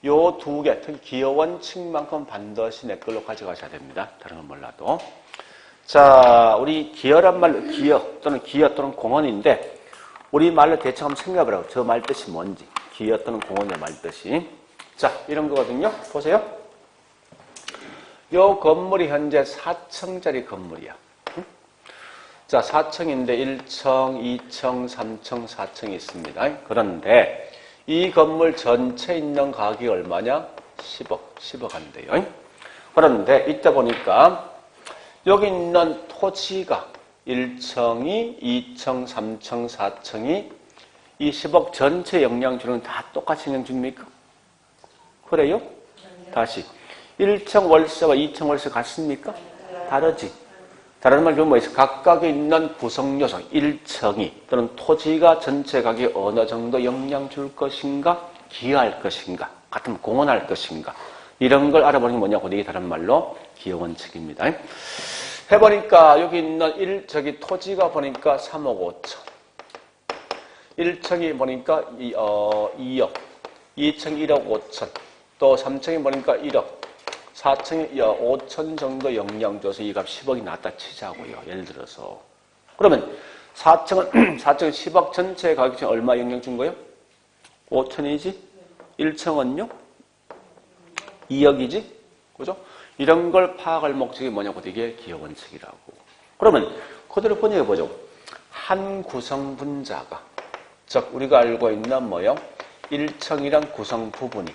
요 두 개, 특히 기여 원칙만큼 반드시 내 걸로 가져가셔야 됩니다. 다른 건 몰라도. 자, 우리 기여란 말로 기여 또는 공헌인데 우리 말로 대충 한번 생각해 보라고. 저 말 뜻이 뭔지. 기여 또는 공헌의 말 뜻이. 자, 이런 거거든요. 보세요. 요 건물이 현재 4층짜리 건물이야. 자, 4층인데 1층, 2층, 3층, 4층이 있습니다. 그런데 이 건물 전체 있는 가격이 얼마냐? 10억 한대요. 그런데 이때 보니까 여기 있는 토지가 1층이, 2층, 3층, 4층이 이 10억 전체 영향주는 다 똑같이 영향 줍니까? 그래요? 다시. 1층 월세와 2층 월세 같습니까? 다르지. 다른 말로 뭐 있어? 각각에 있는 구성 요소 1층이 또는 토지가 전체 가격에 어느 정도 영향 줄 것인가, 기여할 것인가, 같으면 공헌할 것인가 이런 걸 알아보는 게 뭐냐고 이게 다른 말로 기여 원칙입니다. 해보니까 여기 있는 토지가 보니까 3억 5천, 1층이 보니까 2억, 2층 1억 5천, 또 3층이 보니까 1억. 4층에 5천 정도 영향 줘서 이 값 10억이 났다 치자고요. 예를 들어서. 그러면 4층은 10억 전체 가격 중에 얼마 영향 준 거예요? 5천이지? 1층은요? 2억이지? 그죠? 이런 걸 파악할 목적이 뭐냐고 이게 기여 원칙이라고. 그러면 그대로 번역해 보죠. 한 구성분자가 즉 우리가 알고 있는 뭐요? 1층이란 구성 부분이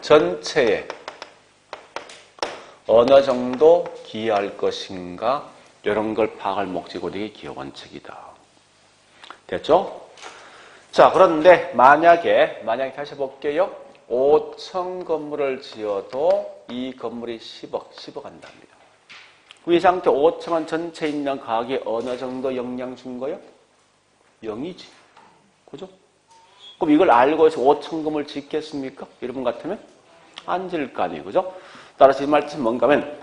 전체에 어느 정도 기여할 것인가 이런 걸 파악할 목적이 우리의 기여원칙이다. 됐죠? 자, 그런데 만약에 다시 볼게요. 5층 건물을 지어도 이 건물이 10억 한답니다. 이 상태 5층은 전체에 있는 가격에 어느 정도 영향 준 거예요? 0이지. 그죠? 그럼 이걸 알고 해서 5층 건물 짓겠습니까? 여러분 같으면? 안 지을 거 아니에요. 그죠? 따라서 이 말뜻은 뭔가 하면,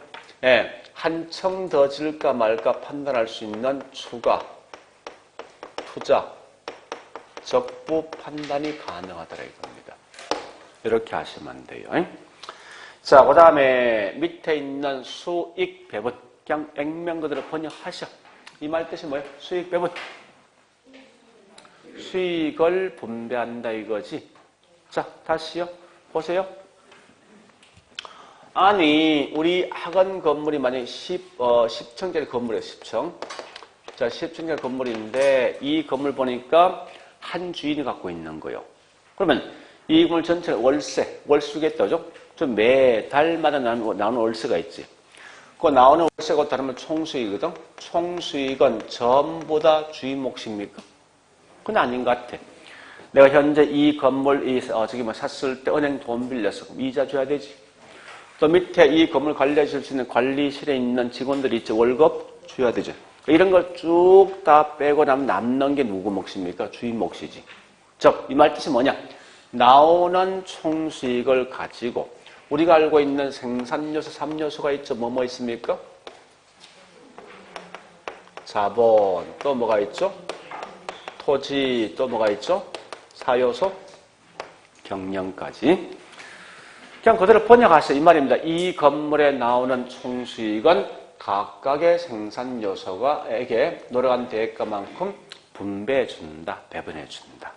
한 층 더 지을까 말까 판단할 수 있는 추가, 투자, 적부 판단이 가능하더라 이겁니다. 이렇게 하시면 돼요. 자, 그 다음에 밑에 있는 수익 배분. 그냥 액면 그대로 번역하셔. 이 말 뜻이 뭐예요? 수익 배분. 수익을 분배한다 이거지. 자, 다시요. 보세요. 아니, 우리 학원 건물이 만약에 10층짜리 건물이에요, 10층. 자, 10층짜리 건물인데, 이 건물 보니까 한 주인이 갖고 있는 거예요. 그러면 이 건물 전체는 월수겠다, 그죠? 좀 매달마다 나오는 월세가 있지. 그 나오는 월세가 다르면 총수익이거든? 총수익은 전부 다 주인 몫입니까? 그건 아닌 것 같아. 내가 현재 이 건물, 샀을 때 은행 돈 빌렸어. 그럼 이자 줘야 되지. 또 밑에 이 건물 관리해 줄 수 있는 관리실에 있는 직원들이 있지. 월급 줘야 되죠. 이런 걸 쭉 다 빼고 나면 남는 게 누구 몫입니까? 주인 몫이지. 즉, 이 말 뜻이 뭐냐? 나오는 총수익을 가지고 우리가 알고 있는 생산요소 3요소가 있죠. 뭐 있습니까? 자본, 또 뭐가 있죠? 토지, 또 뭐가 있죠? 4요소, 경영까지. 그냥 그대로 번역하세요. 이 말입니다. 이 건물에 나오는 총수익은 각각의 생산 요소가에게 노력한 대가만큼 분배해준다, 배분해준다.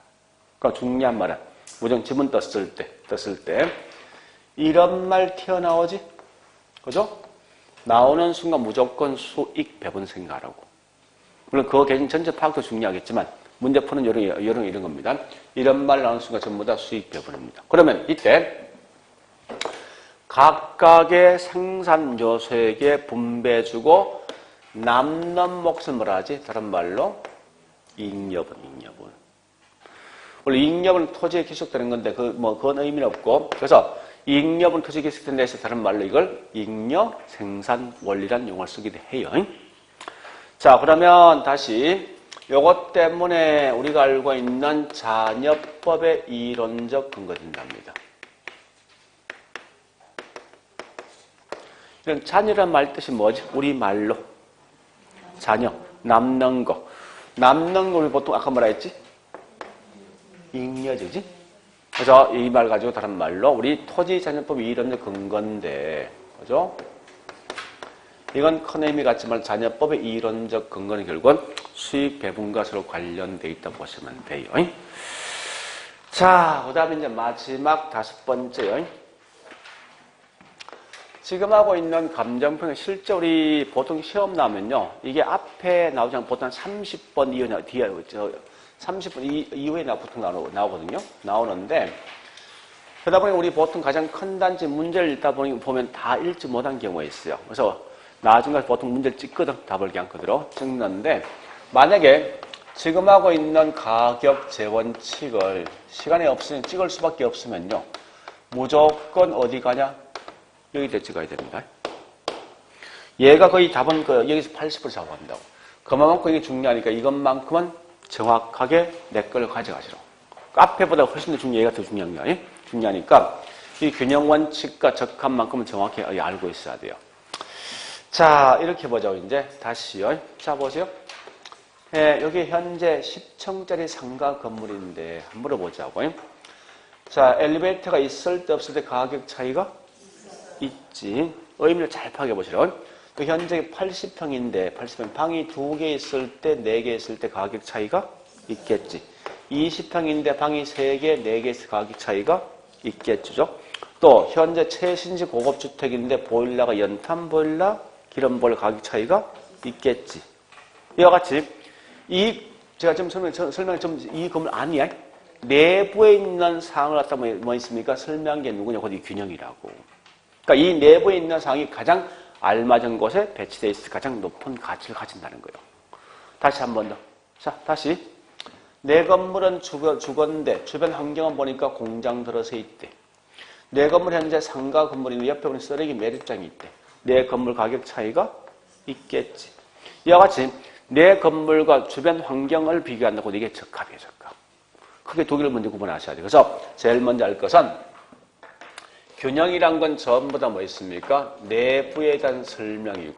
그러니까 중요한 말은 무정 지문 떴을 때 이런 말 튀어나오지? 그죠? 나오는 순간 무조건 수익 배분 생각하라고. 물론 그거 개인 전체 파악도 중요하겠지만 문제 푸는 요령 이런 겁니다. 이런 말 나오는 순간 전부 다 수익 배분입니다. 그러면 이때 각각의 생산 요소에게 분배해주고 남는 몫을 뭐라 하지? 다른 말로 잉여분. 원래 잉여분은 토지에 기속되는 건데 그건 의미는 없고 그래서 잉여분 토지에 기속된 데서 다른 말로 이걸 잉여 생산 원리란 용어를 쓰기도 해요. 자, 그러면 다시 요것 때문에 우리가 알고 있는 잔여법의 이론적 근거 된답니다. 이런 잔여란 말 뜻이 뭐지? 우리 말로 잔여, 남는 거. 남는 거 우리 보통 아까 뭐라 했지? 잉여지지? 그래서 이 말 가지고 다른 말로 우리 토지 잔여법이 이론적 근거인데, 그죠? 이건 큰 의미 같지만 잔여법의 이론적 근거는 결국은 수익 배분과 서로 관련되어 있다고 보시면 돼요. 자, 그 다음에 이제 마지막 5번째요. 지금 하고 있는 감정평가 실제 우리 보통 시험 나오면요. 이게 앞에 나오지 않고 보통 30번 뒤에 30분 이후에 보통 나오거든요. 나오는데 그러다 보니 우리 보통 가장 큰 단지 문제를 읽다 보면 다 읽지 못한 경우가 있어요. 그래서 나중에 보통 문제를 찍거든. 답을 그냥 그대로 찍는데 만약에 지금 하고 있는 가격 재원칙을 시간이 없으면 찍을 수밖에 없으면요. 무조건 어디 가냐? 여기다 찍어야 됩니다. 얘가 거의 답은 여기서 80% 잡아간다고. 그만큼 이게 중요하니까 이것만큼은 정확하게 내 걸 가져가시라고. 앞에보다 훨씬 더 얘가 더 중요하니까 이 균형 원칙과 적합 만큼은 정확히 알고 있어야 돼요. 자, 이렇게 보자고 이제 다시요. 자, 보세요. 여기 현재 10층짜리 상가 건물인데 한번 물어보자고. 자, 엘리베이터가 있을 때 없을 때 가격 차이가 있지. 의미를 잘 파악해 보시라고. 그 현재 80평인데 80평 방이 2개 있을 때 4개 있을 때 가격 차이가 있겠지. 20평인데 방이 3개, 4개 있을 때 가격 차이가 있겠죠. 또 현재 최신식 고급 주택인데 보일러가 연탄 보일러, 기름 보일러 가격 차이가 있겠지. 이와 같이 이 제가 지금 설명 좀 이 건물 아니야? 내부에 있는 사항을 갖다 뭐 있습니까? 설명한 게 누구냐? 곧 이 균형이라고. 그러니까 이 내부에 있는 사항이 가장 알맞은 곳에 배치되어 있을 가장 높은 가치를 가진다는 거예요. 다시 한 번 더. 자, 다시. 내 건물은 주거인데 주변 환경은 보니까 공장 들어서 있대. 내 건물 현재 상가 건물인데 옆에 보니 쓰레기 매립장이 있대. 내 건물 가격 차이가 있겠지. 이와 같이 내 건물과 주변 환경을 비교한다고 이게 적합이에요, 적합. 크게 두 개를 먼저 구분하셔야 돼요. 그래서 제일 먼저 알 것은 균형이란 건 전부 다 뭐 있습니까? 내부에 대한 설명이고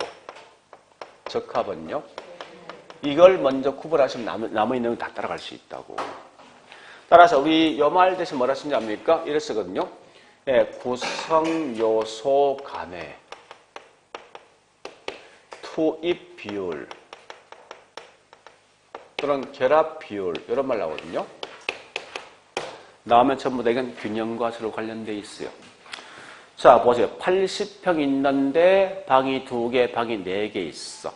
적합은요. 이걸 먼저 구분하시면 남아있는 건 다 따라갈 수 있다고. 따라서 우리 요 말 대신 뭐라 쓰는지 압니까? 이래 쓰거든요. 예, 구성요소 간의 투입 비율 또는 결합 비율 이런 말 나오거든요. 나오면 전부 다 이건 균형과 서로 관련되어 있어요. 자, 보세요. 80평 있는데 방이 2개, 방이 4개 있어.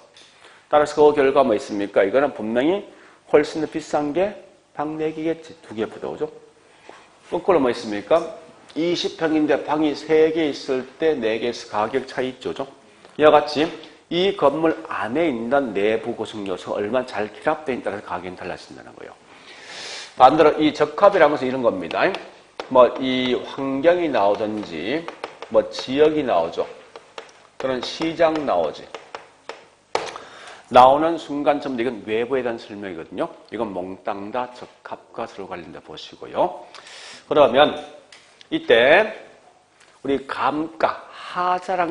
따라서 그 결과 뭐 있습니까? 이거는 분명히 훨씬 더 비싼 게 방 4개겠지. 2개보다, 그죠? 거꾸로 뭐 있습니까? 20평인데 방이 3개 있을 때 4개에서 가격 차이 있죠, 그죠? 이와 같이 이 건물 안에 있는 내부 구성 요소가 얼마나 잘 결합되어 있다는 가격이 달라진다는 거예요. 반대로 이 적합이라는 것은 이런 겁니다. 뭐 이 환경이 나오든지 뭐 지역이 나오죠. 또는 시장 나오지. 나오는 순간 전부 이건 외부에 대한 설명이거든요. 이건 몽땅 다 적합과 서로 관련돼 보시고요. 그러면 이때 우리 감가, 하자가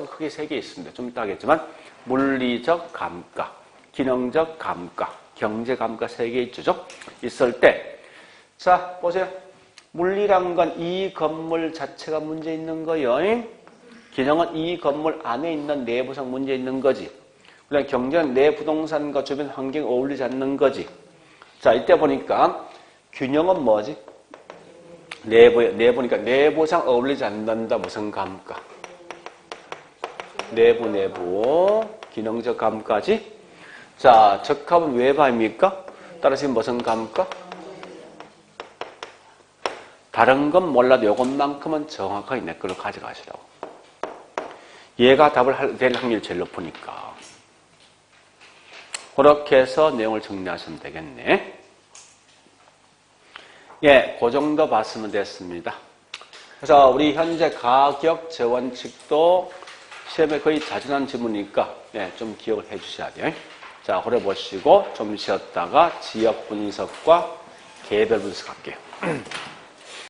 크게 3개 있습니다. 좀 이따 하겠지만 물리적 감가, 기능적 감가, 경제 감가 3개 있죠. 있을 때 자, 보세요. 물리란 건 이 건물 자체가 문제 있는 거예요. 기능은 이 건물 안에 있는 내부상 문제 있는 거지. 그다음 경제는 내 부동산과 주변 환경이 어울리지 않는 거지. 자, 이때 보니까 균형은 뭐지? 내부니까 내부상 어울리지 않는다. 무슨 감가? 내부 기능적 감가지. 자, 적합은 외부입니까? 따라서 무슨 감가? 다른 건 몰라도 이것만큼은 정확하게 내 걸로 가져가시라고. 얘가 답을 될 확률이 제일 높으니까. 그렇게 해서 내용을 정리하시면 되겠네. 예, 그 정도 봤으면 됐습니다. 그래서 우리 현재 가격 재원칙도 시험에 거의 자주 나는 질문이니까 예, 좀 기억을 해 주셔야 돼요. 자, 그래 보시고 좀 쉬었다가 지역 분석과 개별 분석할게요.